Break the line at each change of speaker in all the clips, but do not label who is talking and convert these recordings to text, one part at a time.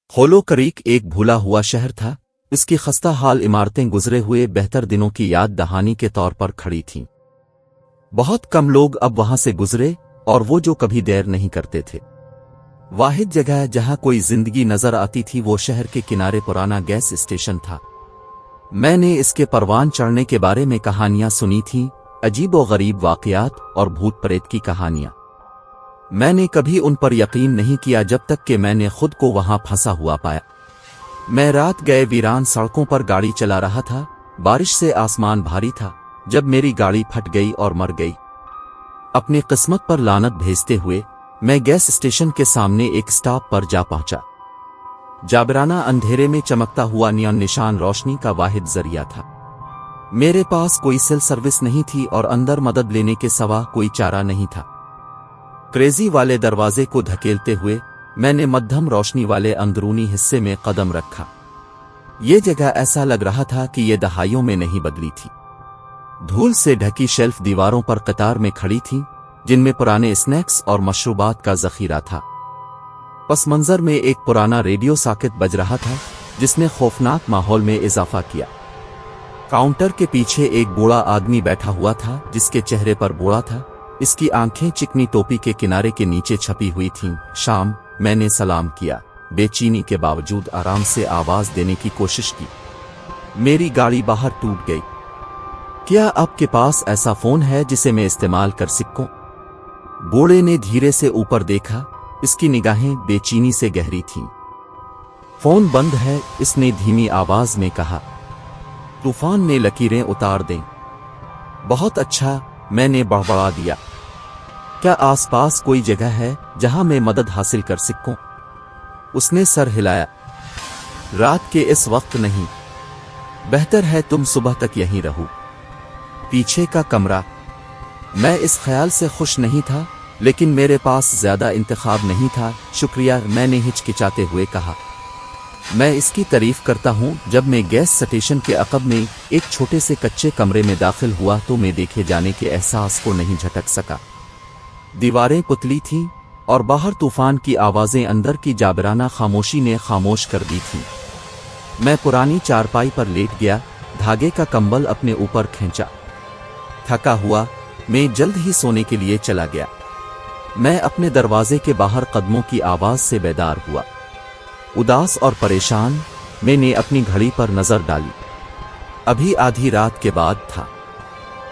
होलो करीक एक भूला हुआ शहर था। इसकी खस्ता हाल इमारतें गुजरे हुए बेहतर दिनों की याद दहानी के तौर पर खड़ी थीं। बहुत कम लोग अब वहां से गुजरे और वो जो कभी देर नहीं करते थे। वाहिद जगह जहां कोई जिंदगी नजर आती थी वो शहर के किनारे पुराना गैस स्टेशन था। मैंने इसके परवान चढ़ने के बारे में कहानियां सुनी थीं, अजीब व गरीब वाकयात और भूत प्रेत की कहानियां। मैंने कभी उन पर यकीन नहीं किया जब तक कि मैंने खुद को वहां फंसा हुआ पाया। मैं रात गए वीरान सड़कों पर गाड़ी चला रहा था। बारिश से आसमान भारी था जब मेरी गाड़ी फट गई और मर गई। अपनी किस्मत पर लानत भेजते हुए मैं गैस स्टेशन के सामने एक स्टॉप पर जा पहुंचा। जाबराना अंधेरे में चमकता हुआ नियॉन निशान रोशनी का वाहिद जरिया था। मेरे पास कोई सेल सर्विस नहीं थी और अंदर मदद लेने के सिवा कोई चारा नहीं था। क्रेजी वाले दरवाजे को धकेलते हुए मैंने मध्यम रोशनी वाले अंदरूनी हिस्से में कदम रखा। ये जगह ऐसा लग रहा था कि ये दहाइयों में नहीं बदली थी। धूल से ढकी शेल्फ दीवारों पर कतार में खड़ी थी जिनमें पुराने स्नैक्स और मशरूबात का जखीरा था। पस मंजर में एक पुराना रेडियो सॉकेट बज रहा था जिसने खौफनाक माहौल में इजाफा किया। काउंटर के पीछे एक बूढ़ा आदमी बैठा हुआ था जिसके चेहरे पर बूढ़ा था। इसकी आंखें चिकनी टोपी के किनारे के नीचे छपी हुई थीं। शाम। मैंने सलाम किया। बेचैनी के बावजूद आराम से आवाज देने की कोशिश की। मेरी गाड़ी बाहर टूट गई। क्या आपके पास ऐसा फोन है जिसे मैं इस्तेमाल कर सकूं? बूढ़े ने धीरे से ऊपर देखा। इसकी निगाहें बेचैनी से गहरी थीं। फोन बंद है, इसने धीमी आवाज में कहा। तूफान ने लकीरें उतार दें। बहुत अच्छा, मैंने बड़बड़ा दिया। क्या आसपास कोई जगह है जहां मैं मदद हासिल कर सकूं? उसने सर हिलाया। रात के इस वक्त नहीं। बेहतर है तुम सुबह तक यहीं रहो। पीछे का कमरा। मैं इस ख्याल से खुश नहीं था लेकिन मेरे पास ज्यादा इंतखाब नहीं था। शुक्रिया, मैंने हिचकिचाते हुए कहा। मैं इसकी तारीफ करता हूं। जब मैं गैस स्टेशन के अकब में एक छोटे से कच्चे कमरे में दाखिल हुआ तो मैं देखे जाने के एहसास को नहीं झटक सका। दीवारें पुतली थीं और बाहर तूफान की आवाजें अंदर की जाबराना खामोशी ने खामोश कर दी थीं। मैं पुरानी चारपाई पर लेट गया, धागे का कंबल अपने ऊपर खींचा। थका हुआ मैं जल्द ही सोने के लिए चला गया। मैं अपने दरवाजे के बाहर कदमों की आवाज से बेदार हुआ। उदास और परेशान मैंने अपनी घड़ी पर नजर डाली। अभी आधी रात के बाद था।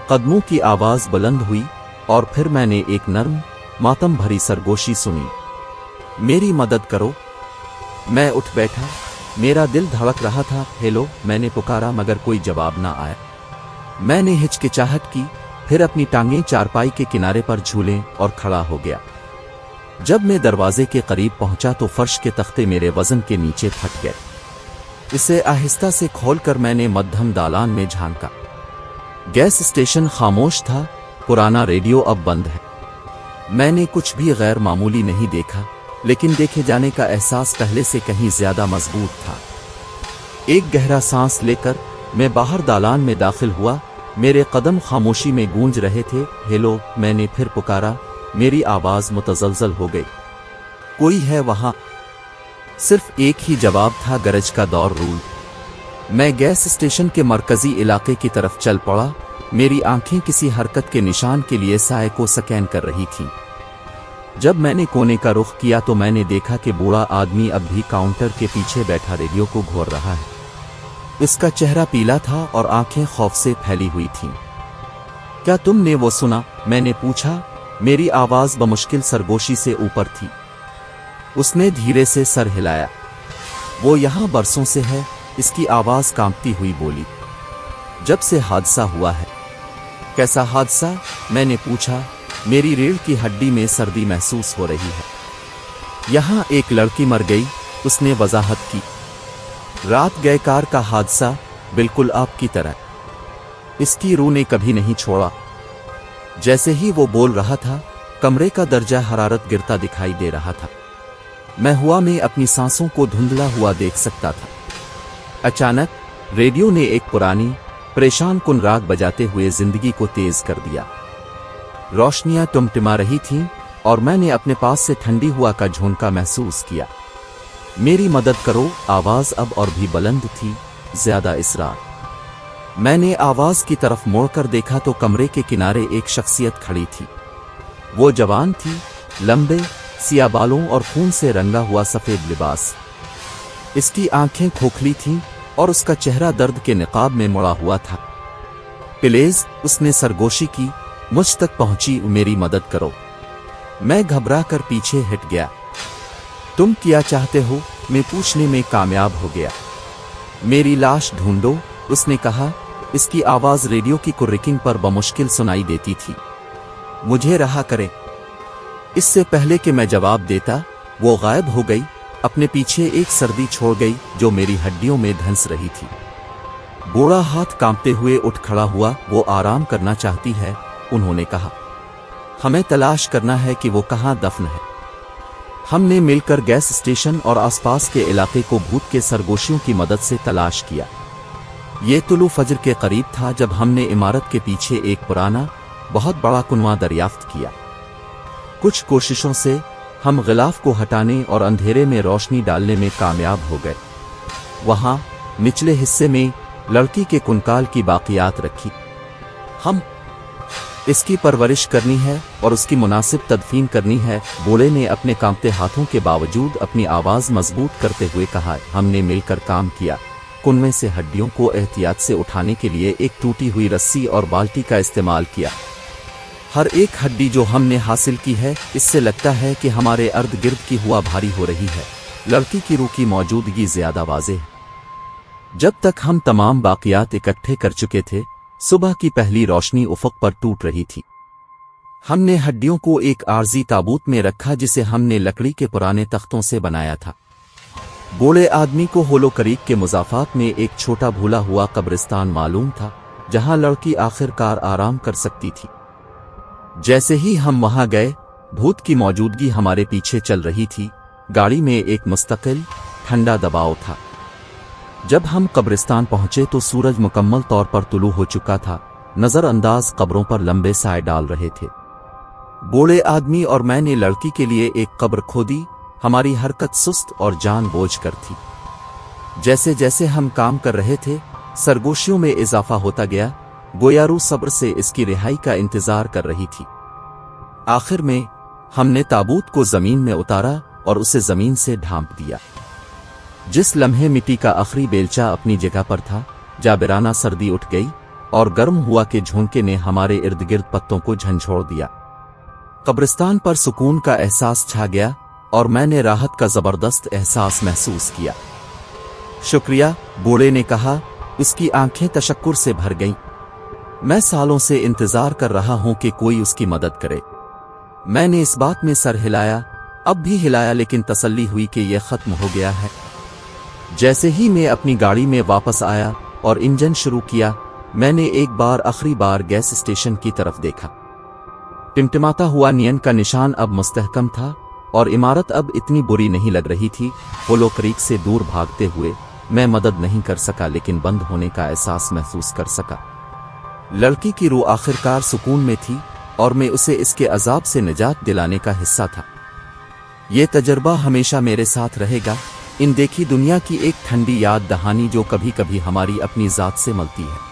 कदमों की आवाज बुलंद हुई और फिर मैंने एक नर्म मातम भरी सरगोशी सुनी। मेरी मदद करो। मैं उठ बैठा। मेरा दिल धड़क रहा था। हेलो, मैंने पुकारा मगर कोई जवाब ना आया। मैंने हिचकिचाहट की, फिर अपनी टांगें चारपाई के किनारे पर झूलें और खड़ा हो गया। जब मैं दरवाजे के करीब पहुंचा तो फर्श के तख्ते मेरे वजन के नीचे फट गए। इसे आहिस्ता से खोलकर मैंने मध्यम दालान में झांका। गैस स्टेशन खामोश था। पुराना रेडियो अब बंद है। मैंने कुछ भी गैर मामूली नहीं देखा लेकिन देखे जाने का एहसास पहले से कहीं ज्यादा मजबूत था। एक गहरा सांस लेकर मैं बाहर दालान में दाखिल हुआ। मेरे कदम खामोशी में गूंज रहे थे। हेलो, मैंने फिर पुकारा। मेरी आवाज मुतजलजल हो गई। कोई है वहां? सिर्फ एक ही जवाब था, गरज का दौर रूल। मैं गैस स्टेशन के मरकजी इलाके की तरफ चल पड़ा। मेरी आंखें किसी हरकत के निशान के लिए साए को स्कैन कर रही थीं। जब मैंने कोने का रुख किया तो मैंने देखा कि बूढ़ा आदमी अब भी काउंटर के पीछे बैठा रेडियो को घोर रहा है। इसका चेहरा पीला था और आंखें खौफ से फैली हुई थीं। क्या तुमने वो सुना? मैंने पूछा। मेरी आवाज बमुश्किल सरगोशी से ऊपर थी। उसने धीरे से सर हिलाया। वो यहां बरसों से है। इसकी आवाज कांपती हुई बोली। जब से हादसा हुआ है। कैसा हादसा? मैंने पूछा। मेरी रीढ़ की हड्डी में सर्दी महसूस हो रही है। यहां एक लड़की मर गई, उसने वजाहत की। रात गए कार का हादसा, बिल्कुल आपकी तरह। इसकी रूह ने कभी नहीं छोड़ा। जैसे ही वो बोल रहा था कमरे का दर्जा हरारत गिरता दिखाई दे रहा था। मैं हुआ में अपनी सांसों को धुंधला हुआ देख सकता था। अचानक रेडियो ने एक पुरानी परेशान कुन राग बजाते हुए जिंदगी को तेज कर दिया। रोशनियां टिमटिमा रही थीं और मैंने अपने पास से ठंडी हवा का झोंका महसूस किया। میری مدد کرو، آواز اب اور بھی بلند تھی، زیادہ اسرار۔ میں نے آواز کی طرف موڑ کر دیکھا تو کمرے کے کنارے ایک شخصیت کھڑی تھی۔ وہ جوان تھی، لمبے سیاہ بالوں اور خون سے رنگا ہوا سفید لباس۔ اس کی آنکھیں کھوکھلی تھیں اور اس کا چہرہ درد کے نقاب میں مڑا ہوا تھا۔ پلیز، اس نے سرگوشی کی، مجھ تک پہنچی، میری مدد کرو۔ میں گھبرا کر پیچھے ہٹ گیا۔ تم کیا چاہتے ہو؟ میں پوچھنے میں کامیاب ہو گیا۔ میری لاش ڈھونڈو، اس نے کہا۔ اس کی آواز ریڈیو کی کریکنگ پر بمشکل سنائی دیتی تھی۔ مجھے رہا کرے۔ اس سے پہلے کہ میں جواب دیتا وہ غائب ہو گئی، اپنے پیچھے ایک سردی چھوڑ گئی جو میری ہڈیوں میں دھنس رہی تھی۔ بوڑھا ہاتھ کانپتے ہوئے اٹھ کھڑا ہوا۔ وہ آرام کرنا چاہتی ہے، انہوں نے کہا۔ ہمیں تلاش کرنا ہے کہ وہ کہاں دفن ہے۔ ہم نے مل کر گیس اسٹیشن اور آس پاس کے علاقے کو بھوت کے سرگوشیوں کی مدد سے تلاش کیا۔ یہ طلوع فجر کے قریب تھا جب ہم نے عمارت کے پیچھے ایک پرانا بہت بڑا کنواں دریافت کیا۔ کچھ کوششوں سے ہم غلاف کو ہٹانے اور اندھیرے میں روشنی ڈالنے میں کامیاب ہو گئے۔ وہاں نچلے حصے میں لڑکی کے کنکال کی باقیات رکھی۔ ہم اس کی پرورش کرنی ہے اور اس کی مناسب تدفین کرنی ہے، بوڑھے نے اپنے کانپتے ہاتھوں کے باوجود اپنی آواز مضبوط کرتے ہوئے کہا۔ ہم نے مل کر کام کیا، کنویں سے ہڈیوں کو احتیاط سے اٹھانے کے لیے ایک ٹوٹی ہوئی رسی اور بالٹی کا استعمال کیا۔ ہر ایک ہڈی جو ہم نے حاصل کی ہے، اس سے لگتا ہے کہ ہمارے ارد گرد کی ہوا بھاری ہو رہی ہے۔ لڑکی کی روح کی موجودگی زیادہ واضح ہے۔ جب تک ہم تمام باقیات اکٹھے کر چکے تھے، صبح کی پہلی روشنی افق پر ٹوٹ رہی تھی۔ ہم نے ہڈیوں کو ایک عارضی تابوت میں رکھا جسے ہم نے لکڑی کے پرانے تختوں سے بنایا تھا۔ بوڑھے آدمی کو ہولو کریک کے مضافات میں ایک چھوٹا بھولا ہوا قبرستان معلوم تھا جہاں لڑکی آخر کار آرام کر سکتی تھی۔ جیسے ہی ہم وہاں گئے، بھوت کی موجودگی ہمارے پیچھے چل رہی تھی۔ گاڑی میں ایک مستقل ٹھنڈا دباؤ تھا۔ جب ہم قبرستان پہنچے تو سورج مکمل طور پر طلوع ہو چکا تھا، نظر انداز قبروں پر لمبے سائے ڈال رہے تھے۔ بوڑھے آدمی اور میں نے لڑکی کے لیے ایک قبر کھودی۔ ہماری حرکت سست اور جان بوجھ کر تھی۔ جیسے جیسے ہم کام کر رہے تھے، سرگوشیوں میں اضافہ ہوتا گیا، گویا روح صبر سے اس کی رہائی کا انتظار کر رہی تھی۔ آخر میں ہم نے تابوت کو زمین میں اتارا اور اسے زمین سے ڈھانپ دیا۔ جس لمحے مٹی کا آخری بیلچہ اپنی جگہ پر تھا، جابرانہ سردی اٹھ گئی اور گرم ہوا کے جھونکے نے ہمارے ارد گرد پتوں کو جھنجھوڑ دیا۔ قبرستان پر سکون کا احساس چھا گیا اور میں نے راحت کا زبردست احساس محسوس کیا۔ شکریہ، بوڑھے نے کہا۔ اس کی آنکھیں تشکر سے بھر گئیں۔ میں سالوں سے انتظار کر رہا ہوں کہ کوئی اس کی مدد کرے۔ میں نے اس بات میں سر ہلایا، اب بھی ہلایا، لیکن تسلی ہوئی کہ یہ ختم ہو گیا ہے۔ جیسے ہی میں اپنی گاڑی میں واپس آیا اور انجن شروع کیا، میں نے ایک بار آخری بار گیس اسٹیشن کی طرف دیکھا۔ ٹمٹماتا ہوا نین کا نشان اب مستحکم تھا اور عمارت اب اتنی بری نہیں لگ رہی تھی۔ ہولو کریک سے دور بھاگتے ہوئے میں مدد نہیں کر سکا، لیکن بند ہونے کا احساس محسوس کر سکا۔ لڑکی کی روح آخرکار سکون میں تھی اور میں اسے اس کے عذاب سے نجات دلانے کا حصہ تھا۔ یہ تجربہ ہمیشہ میرے ساتھ رہے گا، ان دیکھی دنیا کی ایک ٹھنڈی یاد دہانی جو کبھی کبھی ہماری اپنی ذات سے ملتی ہے۔